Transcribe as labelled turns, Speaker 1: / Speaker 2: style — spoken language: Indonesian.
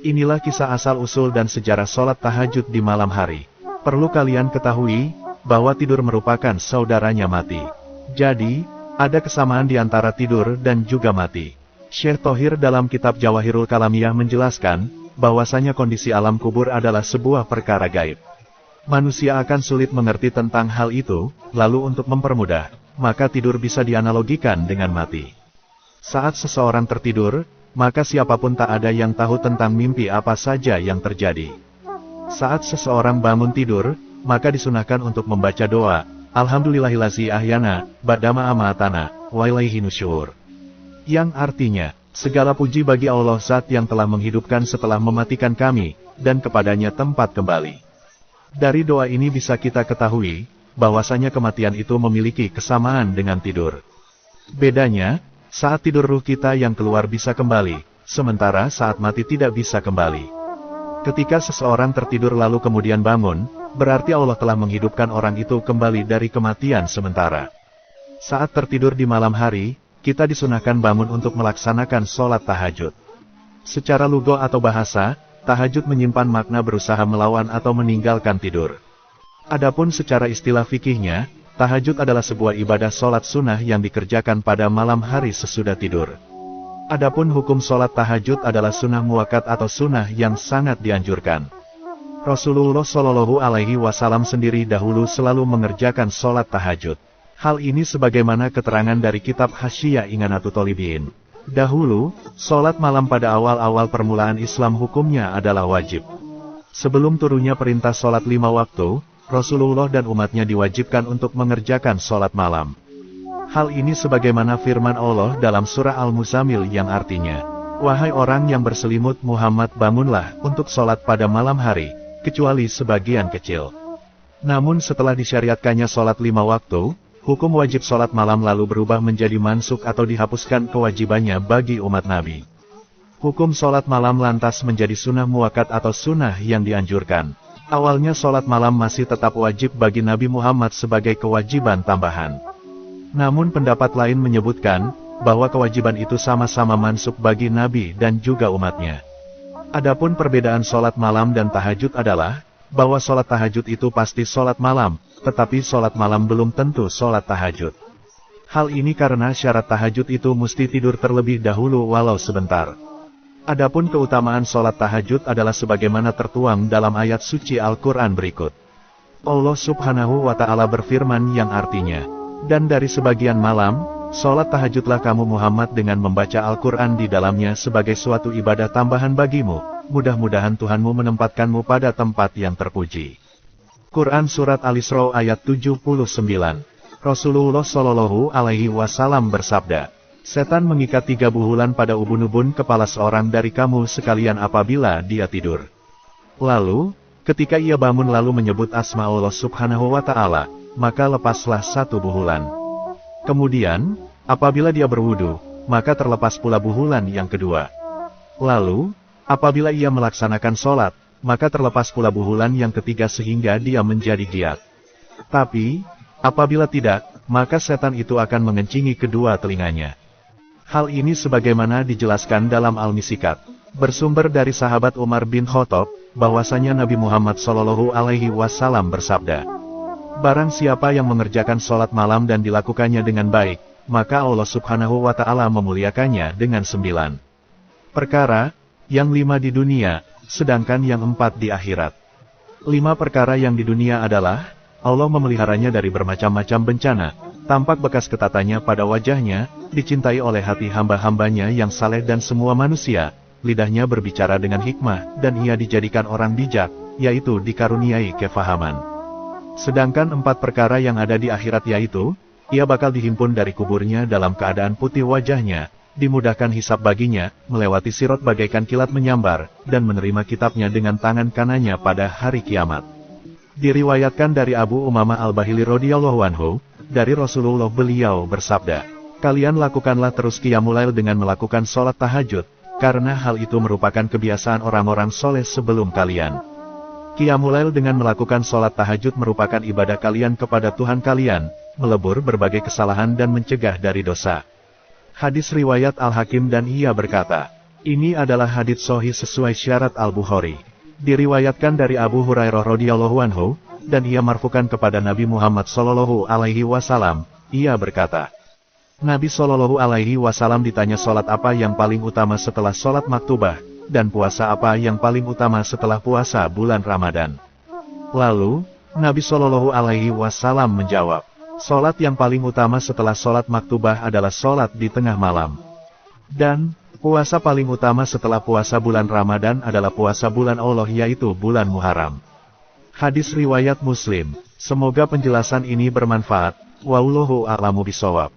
Speaker 1: Inilah kisah asal-usul dan sejarah sholat tahajud di malam hari. Perlu kalian ketahui, bahwa tidur merupakan saudaranya mati. Jadi, ada kesamaan di antara tidur dan juga mati. Syekh Thohir dalam kitab Jawahirul Kalamiyah menjelaskan, bahwasanya kondisi alam kubur adalah sebuah perkara gaib. Manusia akan sulit mengerti tentang hal itu, lalu untuk mempermudah, maka tidur bisa dianalogikan dengan mati. Saat seseorang tertidur, maka siapapun tak ada yang tahu tentang mimpi apa saja yang terjadi. Saat seseorang bangun tidur, maka disunahkan untuk membaca doa, Alhamdulillahillazi ahyana, ba'dama amatana, wa ilaihi nusyur. Yang artinya, segala puji bagi Allah Zat yang telah menghidupkan setelah mematikan kami, dan kepadanya tempat kembali. Dari doa ini bisa kita ketahui, bahwasanya kematian itu memiliki kesamaan dengan tidur. Bedanya, saat tidur ruh kita yang keluar bisa kembali, sementara saat mati tidak bisa kembali. Ketika seseorang tertidur lalu kemudian bangun, berarti Allah telah menghidupkan orang itu kembali dari kematian sementara. Saat tertidur di malam hari, kita disunahkan bangun untuk melaksanakan sholat tahajud. Secara lugo atau bahasa, tahajud menyimpan makna berusaha melawan atau meninggalkan tidur. Adapun secara istilah fikihnya, tahajud adalah sebuah ibadah sholat sunnah yang dikerjakan pada malam hari sesudah tidur. Adapun hukum sholat tahajud adalah sunnah muakkad atau sunnah yang sangat dianjurkan. Rasulullah Shallallahu Alaihi Wasallam sendiri dahulu selalu mengerjakan sholat tahajud. Hal ini sebagaimana keterangan dari kitab Hasyiyah Inganatut Thalibin. Dahulu, sholat malam pada awal-awal permulaan Islam hukumnya adalah wajib. Sebelum turunnya perintah sholat 5 waktu, Rasulullah dan umatnya diwajibkan untuk mengerjakan sholat malam. Hal ini sebagaimana firman Allah dalam surah Al-Muzammil yang artinya, wahai orang yang berselimut Muhammad bangunlah untuk sholat pada malam hari, kecuali sebagian kecil. Namun setelah disyariatkannya sholat 5 waktu, hukum wajib sholat malam lalu berubah menjadi mansuk atau dihapuskan kewajibannya bagi umat Nabi. Hukum sholat malam lantas menjadi sunnah muakkad atau sunnah yang dianjurkan. Awalnya sholat malam masih tetap wajib bagi Nabi Muhammad sebagai kewajiban tambahan. Namun pendapat lain menyebutkan, bahwa kewajiban itu sama-sama mansuk bagi Nabi dan juga umatnya. Adapun perbedaan sholat malam dan tahajud adalah, bahwa sholat tahajud itu pasti sholat malam, tetapi sholat malam belum tentu sholat tahajud. Hal ini karena syarat tahajud itu mesti tidur terlebih dahulu walau sebentar. Adapun keutamaan sholat tahajud adalah sebagaimana tertuang dalam ayat suci Al-Quran berikut. Allah Subhanahu wa Ta'ala berfirman yang artinya, dan dari sebagian malam, sholat tahajudlah kamu Muhammad dengan membaca Al-Quran di dalamnya sebagai suatu ibadah tambahan bagimu, mudah-mudahan Tuhanmu menempatkanmu pada tempat yang terpuji. Quran Surat Al-Isra ayat 79. Rasulullah Shallallahu Alaihi Wasallam bersabda, setan mengikat 3 buhulan pada ubun-ubun kepala seorang dari kamu sekalian apabila dia tidur. Lalu, ketika ia bangun lalu menyebut asma Allah Subhanahu wa Ta'ala, maka lepaslah 1 buhulan. Kemudian, apabila dia berwudu, maka terlepas pula buhulan yang kedua. Lalu, apabila ia melaksanakan sholat, maka terlepas pula buhulan yang ketiga sehingga dia menjadi giat. Tapi, apabila tidak, maka setan itu akan mengencingi kedua telinganya. Hal ini sebagaimana dijelaskan dalam Al-Misikat, bersumber dari sahabat Umar bin Khattab, bahwasanya Nabi Muhammad Shallallahu Alaihi Wasallam bersabda, barang siapa yang mengerjakan sholat malam dan dilakukannya dengan baik, maka Allah Subhanahu wa Ta'ala memuliakannya dengan 9 perkara, yang 5 di dunia, sedangkan yang 4 di akhirat. 5 perkara yang di dunia adalah, Allah memeliharanya dari bermacam-macam bencana, tampak bekas ketatannya pada wajahnya, dicintai oleh hati hamba-hambanya yang saleh dan semua manusia, lidahnya berbicara dengan hikmah, dan ia dijadikan orang bijak, yaitu dikaruniai kefahaman. Sedangkan 4 perkara yang ada di akhirat yaitu, ia bakal dihimpun dari kuburnya dalam keadaan putih wajahnya, dimudahkan hisab baginya, melewati sirat bagaikan kilat menyambar, dan menerima kitabnya dengan tangan kanannya pada hari kiamat. Diriwayatkan dari Abu Umamah Al-Bahili radhiyallahu anhu, dari Rasulullah beliau bersabda, kalian lakukanlah terus qiyamul lail dengan melakukan sholat tahajud, karena hal itu merupakan kebiasaan orang-orang soleh sebelum kalian. Qiyamul lail dengan melakukan sholat tahajud merupakan ibadah kalian kepada Tuhan kalian, melebur berbagai kesalahan dan mencegah dari dosa. Hadis riwayat Al-Hakim dan ia berkata, Ini adalah hadits sahih sesuai syarat Al-Bukhari. Diriwayatkan dari Abu Hurairah radhiyallahu anhu, dan ia marfukan kepada Nabi Muhammad sallallahu alaihi wasallam. Ia berkata, Nabi sallallahu alaihi wasallam ditanya salat apa yang paling utama setelah salat maktubah, dan puasa apa yang paling utama setelah puasa bulan Ramadan. Lalu, Nabi sallallahu alaihi wasallam menjawab, salat yang paling utama setelah salat maktubah adalah salat di tengah malam. Dan, puasa paling utama setelah puasa bulan Ramadan adalah puasa bulan Allah yaitu bulan Muharram. Hadis riwayat Muslim. Semoga penjelasan ini bermanfaat. Wallahu a'lamu bishawab.